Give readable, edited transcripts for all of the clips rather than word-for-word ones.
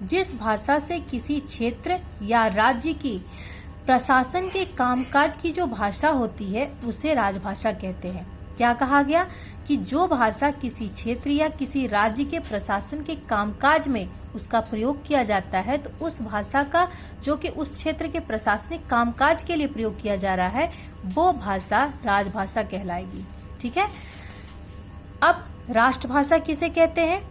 जिस भाषा से किसी क्षेत्र या राज्य की प्रशासन के कामकाज की जो भाषा होती है उसे राजभाषा कहते हैं। क्या कहा गया कि जो भाषा किसी क्षेत्र या किसी राज्य के प्रशासन के कामकाज में उसका प्रयोग किया जाता है तो उस भाषा का जो कि उस क्षेत्र के प्रशासनिक कामकाज के लिए प्रयोग किया जा रहा है वो भाषा राजभाषा कहलाएगी। ठीक है। अब राष्ट्रभाषा किसे कहते हैं?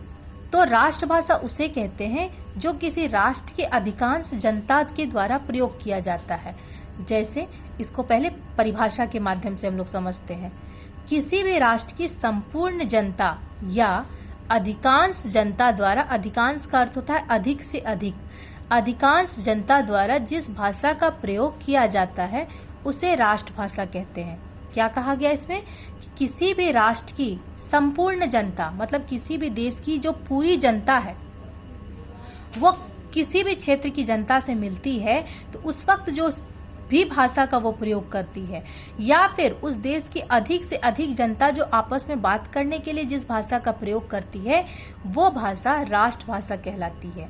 तो राष्ट्रभाषा उसे कहते हैं जो किसी राष्ट्र की अधिकांश जनता के द्वारा प्रयोग किया जाता है। जैसे इसको पहले परिभाषा के माध्यम से हम लोग समझते हैं। किसी भी राष्ट्र की संपूर्ण जनता या अधिकांश जनता द्वारा, अधिकांश का अर्थ होता है अधिक से अधिक, अधिकांश जनता द्वारा जिस भाषा का प्रयोग किया जाता है उसे राष्ट्रभाषा कहते हैं। क्या कहा गया इसमें? कि किसी भी राष्ट्र की संपूर्ण जनता, मतलब किसी भी देश की जो पूरी जनता है वो किसी भी क्षेत्र की जनता से मिलती है तो उस वक्त जो भी भाषा का वो प्रयोग करती है, या फिर उस देश की अधिक से अधिक जनता जो आपस में बात करने के लिए जिस भाषा का प्रयोग करती है वो भाषा राष्ट्रभाषा कहलाती है।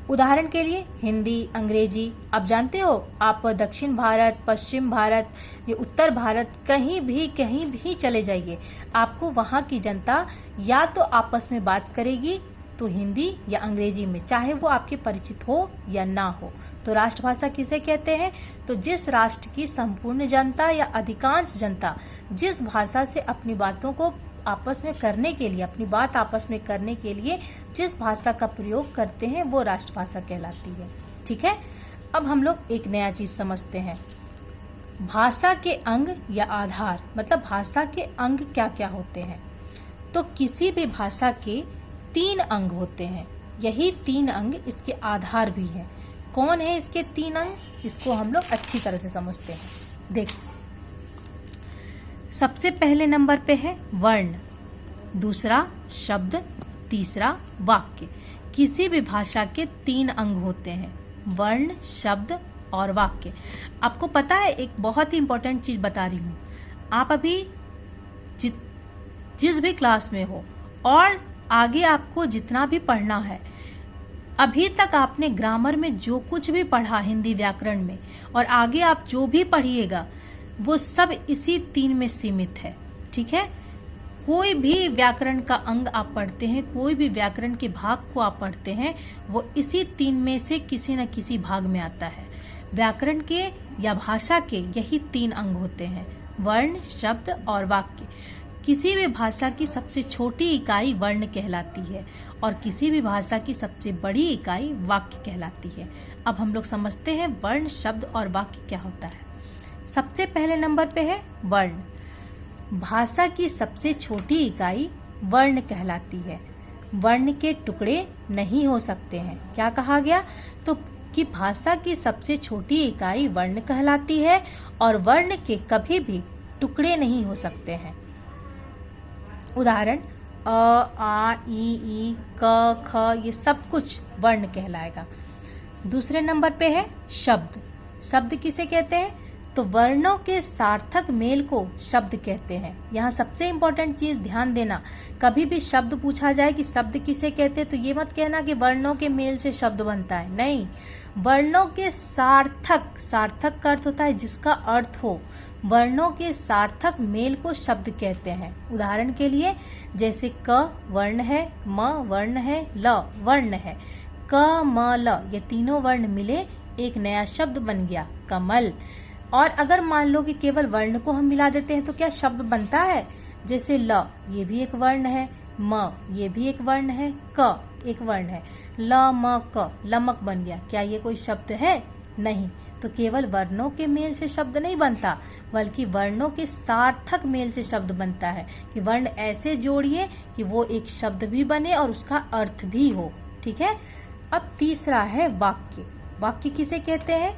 उदाहरण के लिए हिंदी, अंग्रेजी। आप जानते हो, आप दक्षिण भारत, पश्चिम भारत, ये उत्तर भारत, कहीं भी चले जाइए, आपको वहाँ की जनता या तो आपस में बात करेगी तो हिंदी या अंग्रेजी में, चाहे वो आपके परिचित हो या ना हो। तो राष्ट्रभाषा किसे कहते हैं? तो जिस राष्ट्र की संपूर्ण जनता या अधिकांश जनता जिस भाषा से अपनी बातों को आपस में करने के लिए, अपनी बात आपस में करने के लिए जिस भाषा का प्रयोग करते हैं वो राष्ट्रभाषा कहलाती है। ठीक है। अब हम लोग एक नया चीज समझते हैं। भाषा के अंग या आधार, मतलब भाषा के अंग क्या क्या होते हैं? तो किसी भी भाषा के 3 अंग होते हैं। यही 3 अंग इसके आधार भी है। कौन है इसके 3 अंग? इसको हम लोग अच्छी तरह से समझते हैं। देखो, सबसे पहले नंबर पे है वर्ण, दूसरा शब्द, तीसरा वाक्य। किसी भी भाषा के 3 अंग होते हैं, वर्ण, शब्द और वाक्य। आपको पता है, एक बहुत ही इंपॉर्टेंट चीज बता रही हूँ। आप अभी जिस भी क्लास में हो और आगे आपको जितना भी पढ़ना है, अभी तक आपने ग्रामर में जो कुछ भी पढ़ा हिंदी व्याकरण में, और आगे आप जो भी पढ़िएगा वो सब इसी 3 में सीमित है। ठीक है। कोई भी व्याकरण का अंग आप पढ़ते हैं, कोई भी व्याकरण के भाग को आप पढ़ते हैं, वो इसी 3 में से किसी न किसी भाग में आता है। व्याकरण के या भाषा के यही 3 अंग होते हैं, वर्ण, शब्द और वाक्य। किसी भी भाषा की सबसे छोटी इकाई वर्ण कहलाती है और किसी भी भाषा की सबसे बड़ी इकाई वाक्य कहलाती है। अब हम लोग समझते हैं वर्ण, शब्द और वाक्य क्या होता है। सबसे पहले नंबर पे है वर्ण। भाषा की सबसे छोटी इकाई वर्ण कहलाती है। वर्ण के टुकड़े नहीं हो सकते हैं। क्या कहा गया? तो कि भाषा की सबसे छोटी इकाई वर्ण कहलाती है और वर्ण के कभी भी टुकड़े नहीं हो सकते हैं। उदाहरण अ, आ, ई, क, ख, ये सब कुछ वर्ण कहलाएगा। दूसरे नंबर पे है शब्द। शब्द किसे कहते हैं? तो वर्णों के सार्थक मेल को शब्द कहते हैं। यहाँ सबसे इम्पोर्टेंट चीज ध्यान देना, कभी भी शब्द पूछा जाए कि शब्द किसे कहते हैं तो ये मत कहना कि वर्णों के मेल से शब्द बनता है। नहीं, वर्णों के सार्थक, सार्थक का अर्थ होता है जिसका अर्थ हो। वर्णों के सार्थक मेल को शब्द कहते हैं। उदाहरण के लिए जैसे क वर्ण है, म वर्ण है, ल वर्ण है। क, म, ल ये तीनों वर्ण मिले एक नया शब्द बन गया, कमल। और अगर मान लो कि केवल वर्ण को हम मिला देते हैं तो क्या शब्द बनता है? जैसे ल ये भी एक वर्ण है, म ये भी एक वर्ण है, क एक वर्ण है, ल, म, क लमक बन गया। क्या ये कोई शब्द है? नहीं। तो केवल वर्णों के मेल से शब्द नहीं बनता, बल्कि वर्णों के सार्थक मेल से शब्द बनता है कि वर्ण ऐसे जोड़िए कि वो एक शब्द भी बने और उसका अर्थ भी हो। ठीक है। अब तीसरा है वाक्य। वाक्य किसे कहते हैं?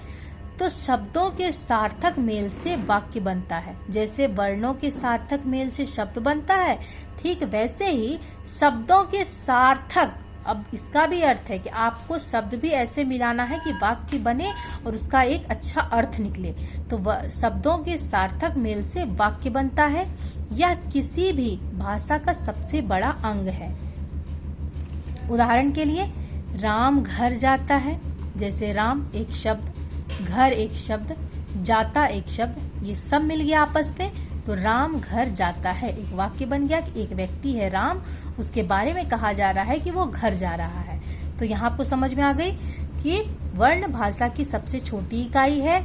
तो शब्दों के सार्थक मेल से वाक्य बनता है। जैसे वर्णों के सार्थक मेल से शब्द बनता है, ठीक वैसे ही शब्दों के सार्थक, अब इसका भी अर्थ है कि आपको शब्द भी ऐसे मिलाना है कि वाक्य बने और उसका एक अच्छा अर्थ निकले। तो शब्दों के सार्थक मेल से वाक्य बनता है। यह किसी भी भाषा का सबसे बड़ा अंग है। उदाहरण के लिए राम घर जाता है, जैसे राम एक शब्द, घर एक शब्द, जाता एक शब्द, ये सब मिल गया आपस में, तो राम घर जाता है एक वाक्य बन गया कि एक व्यक्ति है राम, उसके बारे में कहा जा रहा है कि वो घर जा रहा है। तो यहाँ आपको समझ में आ गई कि वर्ण भाषा की सबसे छोटी इकाई है,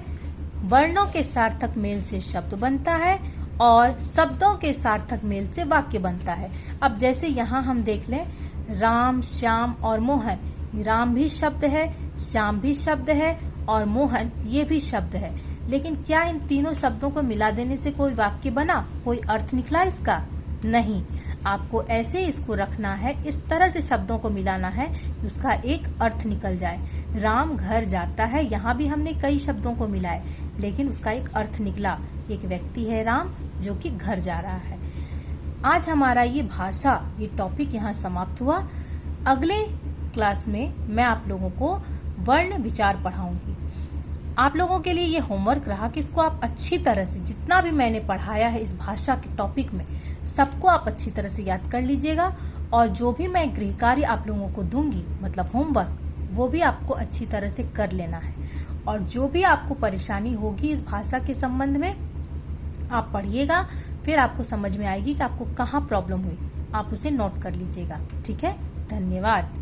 वर्णों के सार्थक मेल से शब्द बनता है और शब्दों के सार्थक मेल से वाक्य बनता है। अब जैसे यहाँ हम देख लें, राम, श्याम और मोहन, राम भी शब्द है, श्याम भी शब्द है और मोहन ये भी शब्द है, लेकिन क्या इन तीनों शब्दों को मिला देने से कोई वाक्य बना, कोई अर्थ निकला इसका? नहीं। आपको ऐसे इसको रखना है, इस तरह से शब्दों को मिलाना है कि उसका एक अर्थ निकल जाए। राम घर जाता है, यहाँ भी हमने कई शब्दों को मिलाए, लेकिन उसका एक अर्थ निकला, एक व्यक्ति है राम जो कि घर जा रहा है। आज हमारा ये भाषा, ये टॉपिक यहाँ समाप्त हुआ। अगले क्लास में मैं आप लोगों को वर्ण विचार पढ़ाऊंगी। आप लोगों के लिए ये होमवर्क रहा कि इसको आप अच्छी तरह से, जितना भी मैंने पढ़ाया है इस भाषा के टॉपिक में, सबको आप अच्छी तरह से याद कर लीजिएगा और जो भी मैं गृह कार्य आप लोगों को दूंगी, मतलब होमवर्क, वो भी आपको अच्छी तरह से कर लेना है। और जो भी आपको परेशानी होगी इस भाषा के संबंध में, आप पढ़िएगा, फिर आपको समझ में आएगी कि आपको कहाँ प्रॉब्लम हुई, आप उसे नोट कर लीजिएगा। ठीक है, धन्यवाद।